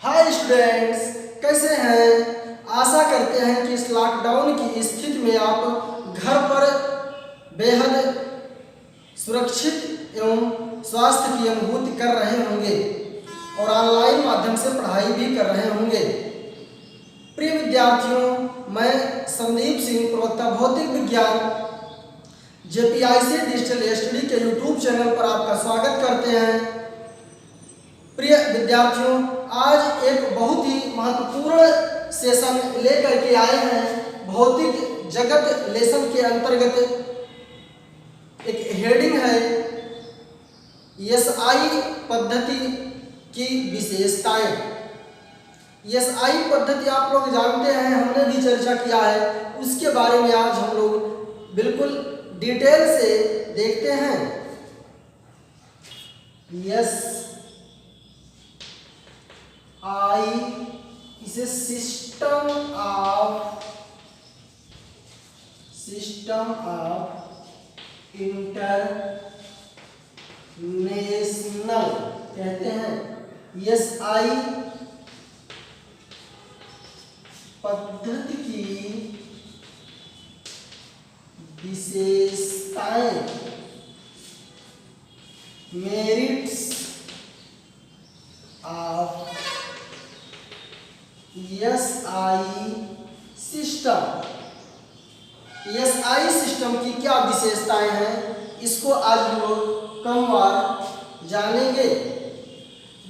Hi students, कैसे हैं? आशा करते हैं कि इस लॉकडाउन की स्थिति में आप घर पर बेहद सुरक्षित एवं स्वास्थ्य की अनुभूति कर रहे होंगे और ऑनलाइन माध्यम से पढ़ाई भी कर रहे होंगे। प्रिय विद्यार्थियों, मैं संदीप सिंह, प्रवक्ता भौतिक विज्ञान JPIC डिजिटल स्टडी के यूट्यूब चैनल पर आपका स्वागत करते हैं। प्रिय विद्यार्थियों, आज एक बहुत ही महत्वपूर्ण सेशन लेकर के आए हैं। भौतिक जगत लेसन के अंतर्गत एक हेडिंग है SI पद्धति की विशेषताएं। SI पद्धति आप लोग जानते हैं, हमने भी चर्चा किया है, उसके बारे में आज हम लोग बिल्कुल डिटेल से देखते हैं। SI is a system of international कहते हैं। SI पद्धति की विशेषताएं, merits of SI system. SI system की क्या विशेषताएं हैं, इसको आज हम लोग कम बार जानेंगे।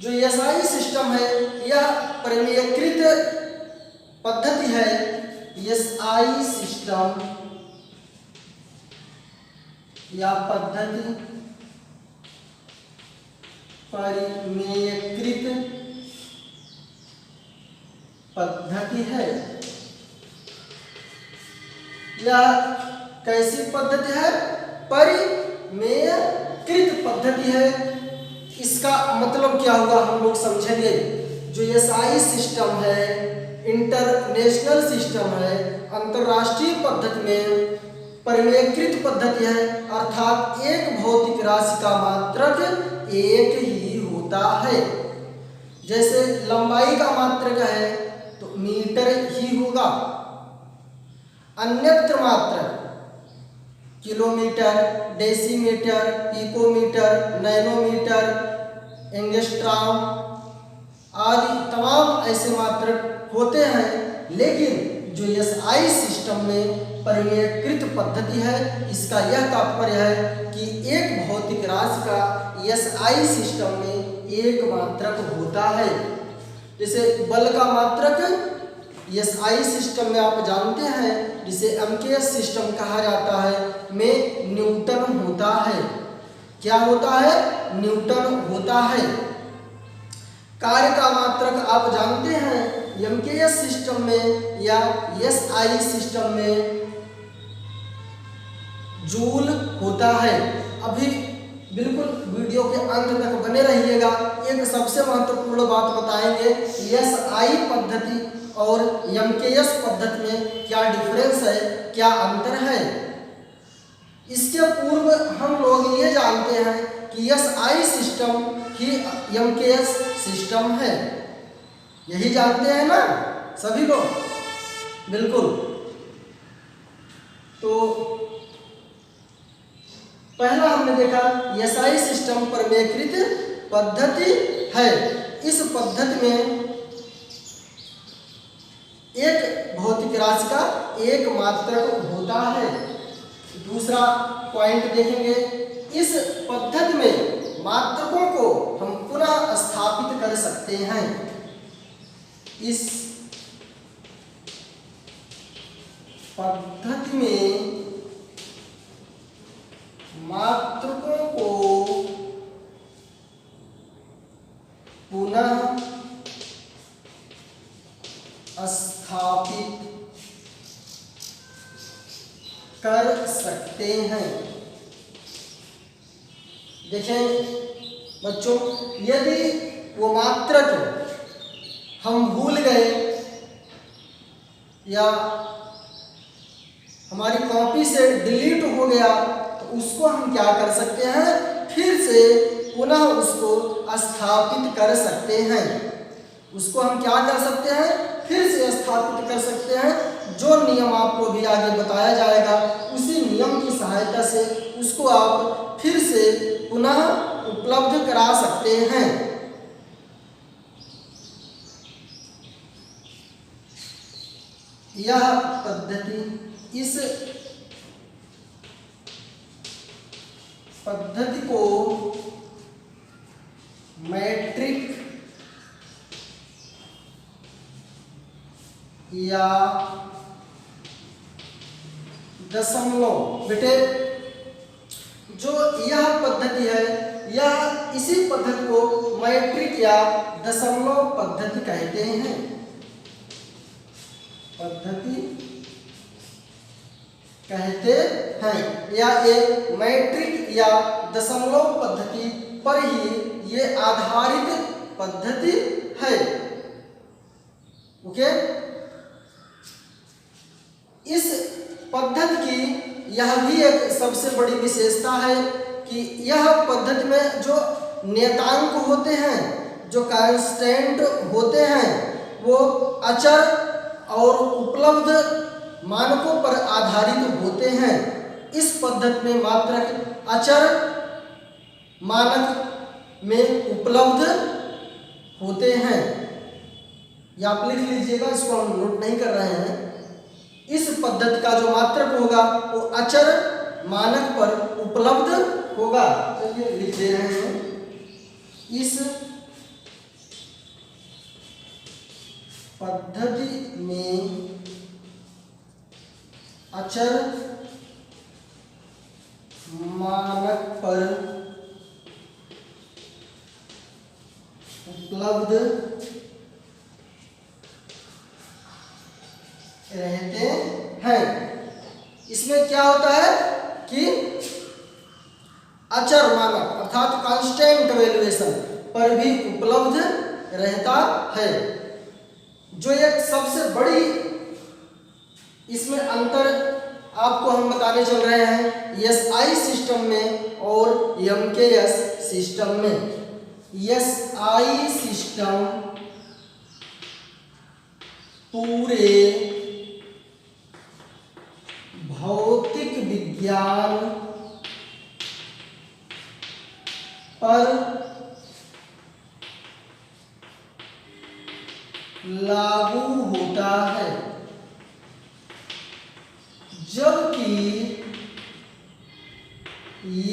जो SI सिस्टम है यह प्रमेयकृत पद्धति है। SI सिस्टम या पद्धति परिमेयकृत पद्धति है। यह कैसी पद्धति है? परिमेयकृत पद्धति है। इसका मतलब क्या हुआ हम लोग समझेंगे। जो SI सिस्टम है, इंटरनेशनल सिस्टम है, अंतरराष्ट्रीय पद्धति में परिमेयकृत पद्धति है, अर्थात एक भौतिक राशि का मात्रक एक ही होता है। जैसे लंबाई का मात्रक है तो मीटर ही होगा, अन्यत्र मात्रक kilometre, decimetre, picometre, nanometre, angstrom आदि तमाम ऐसे मात्रक होते हैं। लेकिन जो SI सिस्टम में परिमेयकृत पद्धति है, इसका यह तात्पर्य है कि एक भौतिक राशि का SI सिस्टम में एक मात्रक होता है। जैसे बल का मात्रक SI सिस्टम में आप जानते हैं, जिसे MKS सिस्टम कहा जाता है, में न्यूटन होता है। क्या होता है? न्यूटन होता है। कार्य का मात्रक आप जानते हैं, MKS सिस्टम में या SI सिस्टम में जूल होता है। अभी बिल्कुल वीडियो के अंत तक बने रहिएगा। एक सबसे महत्वपूर्ण बात बताएंगे, SI पद्धति और MKS पद्धति में क्या डिफरेंस है, क्या अंतर है। इसके पूर्व हम लोग ये जानते हैं कि SI सिस्टम ही MKS सिस्टम है। यही जानते हैं ना सभी लोग? बिल्कुल। तो पहला हमने देखा SI सिस्टम परिमेयकृत पद्धति है। इस पद्धति में एक भौतिक राशि का एक मात्रक होता है। दूसरा पॉइंट देखेंगे, इस पद्धति में मात्रकों को हम पुनः स्थापित कर सकते हैं। इस पद्धति में मात्रकों को पुनः स्थापित कर सकते हैं। देखें बच्चों, यदि वो मात्रक हम भूल गए या हमारी कॉपी से डिलीट हो गया, तो उसको हम क्या कर सकते हैं? फिर से पुनः उसको स्थापित कर सकते हैं। उसको हम क्या कर सकते हैं, फिर से स्थापित कर सकते हैं। जो नियम आपको भी आगे बताया जाएगा उसी नियम की सहायता से उसको आप फिर से पुनः उपलब्ध करा सकते हैं। यह पद्धति, इस पद्धति को मैट्रिक या दशमलव, बेटे जो यह पद्धति है यह इसी पद्धति को मैट्रिक या दशमलव पद्धति कहते हैं। पद्धति कहते हैं या एक मैट्रिक या दशमलव पद्धति पर ही ये आधारित पद्धति है। ओके, इस पद्धति की यह भी एक सबसे बड़ी विशेषता है कि यह पद्धति में जो नियतांक होते हैं, जो कांस्टेंट होते हैं, वो अचर और उपलब्ध मानकों पर आधारित होते हैं। इस पद्धति में मात्रक अचर मानक में उपलब्ध होते हैं। या आप लिख लीजिएगा, इसको हम नोट नहीं कर रहे हैं। इस पद्धति का जो मात्रक होगा वो अचर मानक पर उपलब्ध होगा। चलिए लिख दे रहे हैं। इस पद्धति में अचर मानक पर उपलब्ध रहते हैं। इसमें क्या होता है कि अचर मानक अर्थात कांस्टेंट वैल्यूएशन पर भी उपलब्ध रहता है। जो एक सबसे बड़ी इसमें अंतर आपको हम बताने चल रहे हैं एसआई सिस्टम में और एमकेएस सिस्टम में। एसआई सिस्टम पूरे भौतिक विज्ञान पर लागू होता है, जबकि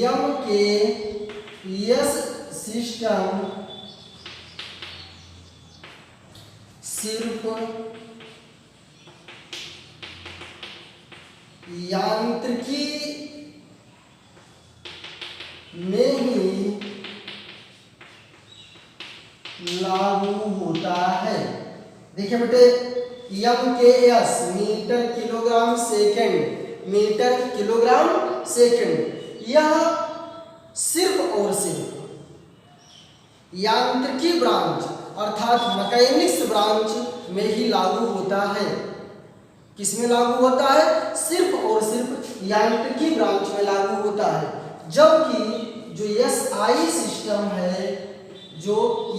एमकेएस सिस्टम सिर्फ यांत्रिकी में ही लागू होता है। देखिए बेटे, MKS metre kilogram second, metre kilogram second, यह सिर्फ और सिर्फ यांत्रिकी ब्रांच अर्थात मैकेनिक्स ब्रांच में ही लागू होता है। किसमें लागू होता है? सिर्फ और सिर्फ यांत्रिकी ब्रांच में लागू होता है। जबकि जो एसआई सिस्टम है, जो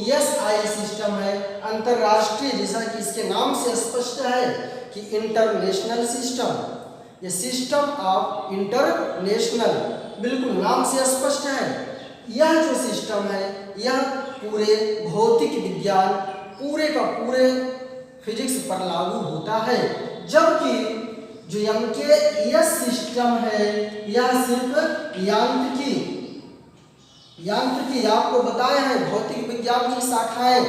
एसआई सिस्टम है अंतरराष्ट्रीय, जैसा कि इसके नाम से स्पष्ट है कि इंटरनेशनल सिस्टम, ये सिस्टम ऑफ इंटरनेशनल, बिल्कुल नाम से स्पष्ट है। यह जो सिस्टम है यह पूरे भौतिक विज्ञान, पूरे का पूरे फिजिक्स पर लागू होता है। जबकि जो एमकेएस सिस्टम है यह सिर्फ यांत्रिकी आपको बताया है, भौतिक विज्ञान की शाखाएं।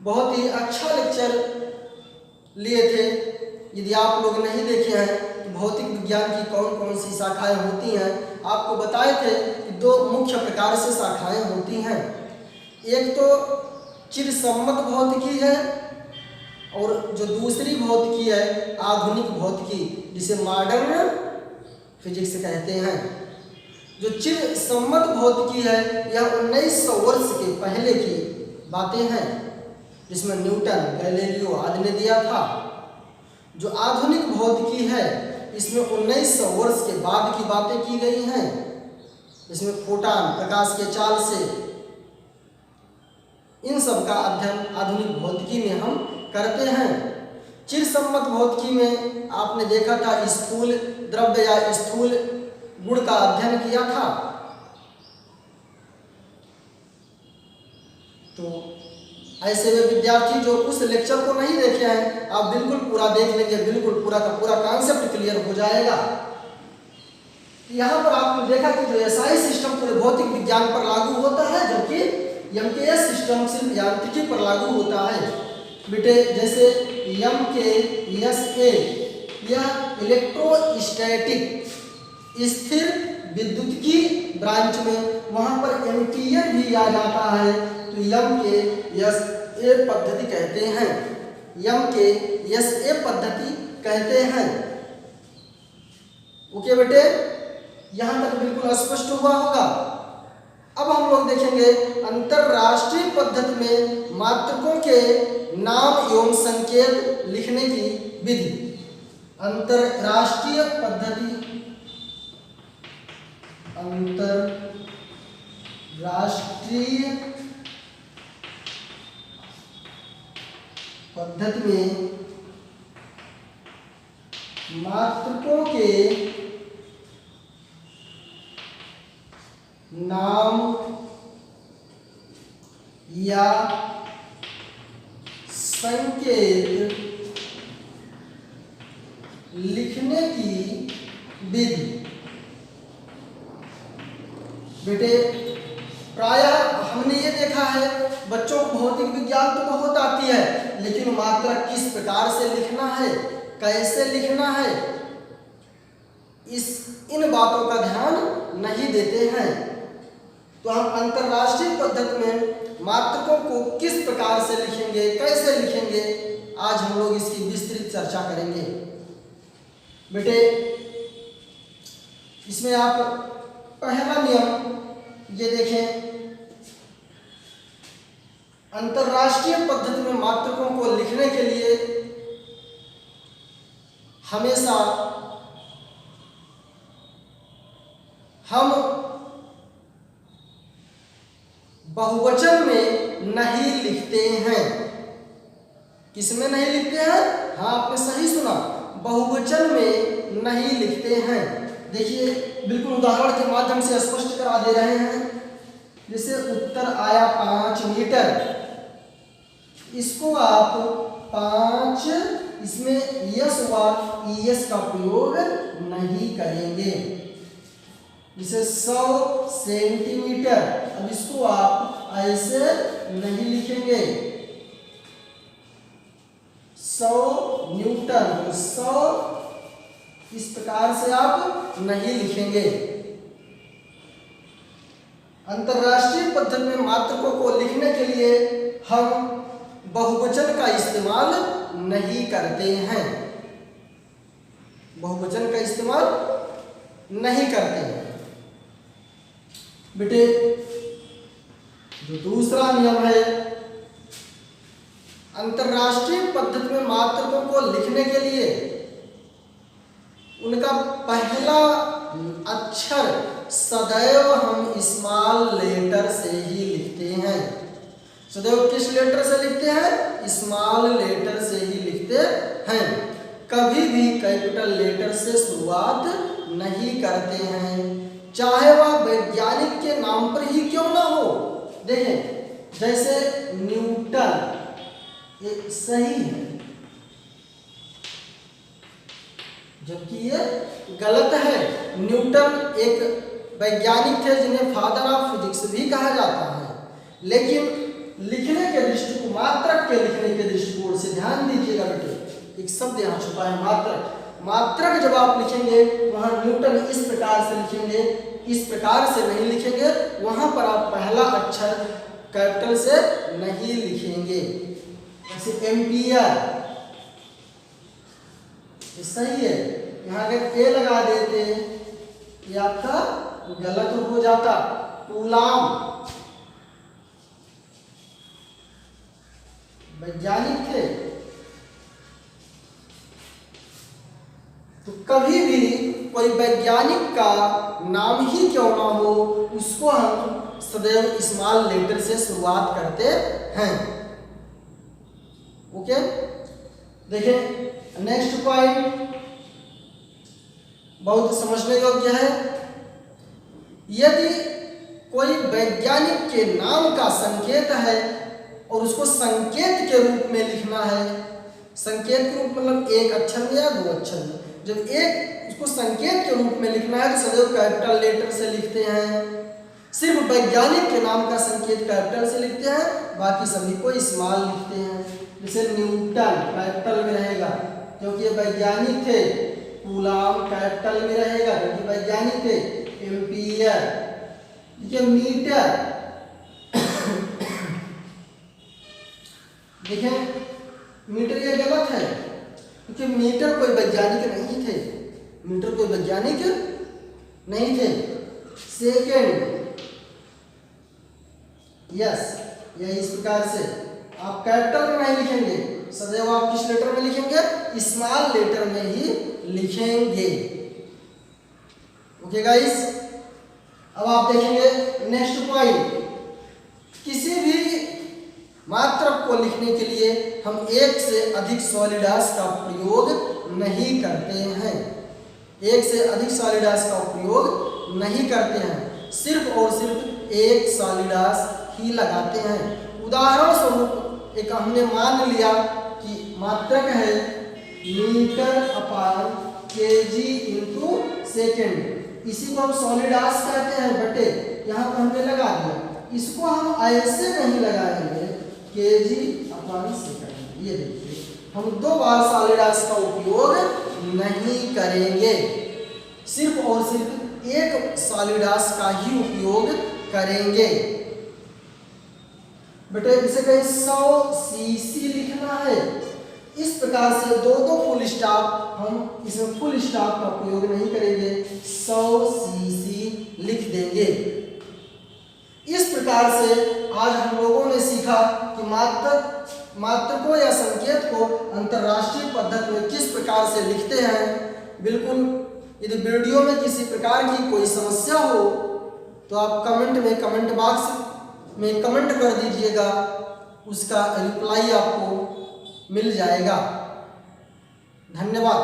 बहुत ही अच्छा लेक्चर लिए थे। यदि आप लोग नहीं देखे हैं तो भौतिक विज्ञान की कौन कौन सी शाखाएं होती हैं आपको बताए थे कि दो मुख्य प्रकार से शाखाएं होती हैं। एक तो चिरसम्मत भौतिकी है और जो दूसरी भौतिकी है आधुनिक भौतिकी, जिसे मॉडर्न फिजिक्स कहते हैं। जो चिरसम्मत भौतिकी है यह 1900 वर्ष के पहले की बातें हैं, जिसमें न्यूटन, गैलीलियो आदि ने दिया था। जो आधुनिक भौतिकी है इसमें 1900 वर्ष के बाद की बातें की गई हैं। इसमें फोटॉन, प्रकाश के चाल से इन सब का अध्ययन आधुनिक भौतिकी में हम करते हैं। चिरसम्मत भौतिकी में आपने देखा था स्थूल द्रव्य या स्थूल गुण का अध्ययन किया था। तो ऐसे में विद्यार्थी जो उस लेक्चर को नहीं देखे हैं, आप बिल्कुल पूरा देख लेंगे, बिल्कुल पूरा का पूरा कॉन्सेप्ट क्लियर हो जाएगा। यहाँ पर आपने देखा कि जो एसआई सिस्टम पूरे भौतिक विज्ञान पर लागू होता है, जबकि एमकेएस सिस्टम सिर्फ यांत्रिकी पर लागू होता है। बेटे जैसे एमकेएसए यह इलेक्ट्रोस्टैटिक स्थिर विद्युतिकी ब्रांच में, वहाँ पर एम्पीयर भी आ जाता है, तो एमकेएसए पद्धति कहते हैं, एमकेएसए पद्धति कहते हैं। ओके बेटे, यहाँ तक बिल्कुल स्पष्ट हुआ होगा। अब हम लोग देखेंगे अंतरराष्ट्रीय पद्धति में मात्रकों के नाम एवं संकेत लिखने की विधि। अंतरराष्ट्रीय पद्धति, अंतरराष्ट्रीय पद्धति में मात्रकों के नाम या संकेत लिखने की विधि। बेटे प्रायः हमने ये देखा है बच्चों को भौतिक विज्ञान तो बहुत आती है, लेकिन मात्रक किस प्रकार से लिखना है, कैसे लिखना है, इन बातों का ध्यान नहीं देते हैं। तो हम अंतरराष्ट्रीय पद्धति में मात्रकों को किस प्रकार से लिखेंगे, कैसे लिखेंगे, आज हम लोग इसकी विस्तृत चर्चा करेंगे। बेटे इसमें आप पहला नियम ये देखें, अंतरराष्ट्रीय पद्धति में मात्रकों को लिखने के लिए हमेशा हम बहुवचन में नहीं लिखते हैं। किसमें नहीं लिखते हैं? हाँ, आपने सही सुना, बहुवचन में नहीं लिखते हैं। देखिए बिल्कुल उदाहरण के माध्यम से स्पष्ट करा दे रहे हैं। जैसे उत्तर आया 5 मीटर, इसको आप 5, इसमें यस व ईएस का प्रयोग नहीं करेंगे। जैसे 100 सेंटीमीटर, अब इसको आप ऐसे नहीं लिखेंगे। 100 न्यूटन, 100 इस प्रकार से आप नहीं लिखेंगे। अंतरराष्ट्रीय पद्धति में मात्रकों को लिखने के लिए हम बहुवचन का इस्तेमाल नहीं करते हैं, बहुवचन का इस्तेमाल नहीं करते हैं। बेटे जो दूसरा नियम है, अंतरराष्ट्रीय पद्धति में मात्रकों को लिखने के लिए उनका पहला अक्षर सदैव हम स्मॉल लेटर से ही लिखते हैं। सदैव किस लेटर से लिखते हैं? स्मॉल लेटर से ही लिखते हैं। कभी भी कैपिटल लेटर से शुरुआत नहीं करते हैं, चाहे वह वैज्ञानिक के नाम पर ही क्यों ना हो। देखें जैसे न्यूटन, ये सही है, जबकि ये गलत है। न्यूटन एक वैज्ञानिक थे जिन्हें फादर ऑफ फिजिक्स भी कहा जाता है, लेकिन लिखने के दृष्टिकोण, मात्रक के लिखने के दृष्टिकोण से ध्यान दीजिएगा बेटे, एक शब्द यहाँ छुपा है मात्रक। मात्रक जब आप लिखेंगे वहाँ न्यूटन इस प्रकार से लिखेंगे, इस प्रकार से नहीं लिखेंगे। वहाँ पर आप पहला अक्षर कैपिटल से नहीं लिखेंगे। जैसे एम्पियर, सही है, यहाँ अगर ए लगा देते ये आपका गलत हो जाता। कूलाम वैज्ञानिक थे, तो कभी भी कोई वैज्ञानिक का नाम ही क्यों ना हो, उसको हम सदैव स्मॉल लेटर से शुरुआत करते हैं। ओके, देखें नेक्स्ट पॉइंट बहुत समझने योग्य है। यदि कोई वैज्ञानिक के नाम का संकेत है और उसको संकेत के रूप में लिखना है, संकेत के रूप मतलब एक अक्षर में या दो अक्षर में, जब एक उसको संकेत के रूप में लिखना है तो सदैव कैपिटल लेटर से लिखते हैं। सिर्फ वैज्ञानिक के नाम का संकेत कैपिटल से लिखते हैं, बाकी सभी को स्मॉल लिखते हैं। जैसे न्यूटन कैपिटल में रहेगा क्योंकि ये वैज्ञानिक थे, कूलाम कैपिटल में रहेगा क्योंकि वैज्ञानिक थे, एम्पियर, देखिए मीटर, देखिए मीटर ये गलत है क्योंकि मीटर कोई वैज्ञानिक नहीं थे, मीटर कोई वैज्ञानिक नहीं थे। सेकेंड, यस, यही इस प्रकार से आप कैपिटल में नहीं लिखेंगे, सदैव आप किस लेटर में लिखेंगे, स्मॉल लेटर में ही लिखेंगे। ओके गाइस, अब आप देखेंगे नेक्स्ट पॉइंट, किसी भी मात्रक को लिखने के लिए हम एक से अधिक सॉलिडास का प्रयोग नहीं करते हैं, एक से अधिक सॉलिडास का प्रयोग नहीं करते हैं, सिर्फ और सिर्फ एक सॉलिडास ही लगाते हैं। उदाहरण स्वरूप एक हमने मान लिया कि मात्रक है मीटर अपान केजी इंटू सेकेंड, इसी को हम सॉलिडास कहते हैं बटे, यहाँ पर हमने लगा दिया, इसको हम ऐसे नहीं लगाएंगे केजी अपान सेकेंड। ये देखिए हम दो बार सॉलिडास का उपयोग नहीं करेंगे, सिर्फ और सिर्फ एक सॉलिडास का ही उपयोग करेंगे। बेटे इसे कहीं 100 सीसी लिखना है, इस प्रकार से दो दो फुल स्टॉप, हम इसमें फुल स्टॉप का प्रयोग नहीं करेंगे, 100 सीसी लिख देंगे। इस प्रकार से आज हम लोगों ने सीखा कि मात्रकों या संकेत को अंतरराष्ट्रीय पद्धति में किस प्रकार से लिखते हैं। बिल्कुल, यदि वीडियो में किसी प्रकार की कोई समस्या हो तो आप कमेंट बॉक्स में कमेंट कर दीजिएगा, उसका रिप्लाई आपको मिल जाएगा। धन्यवाद।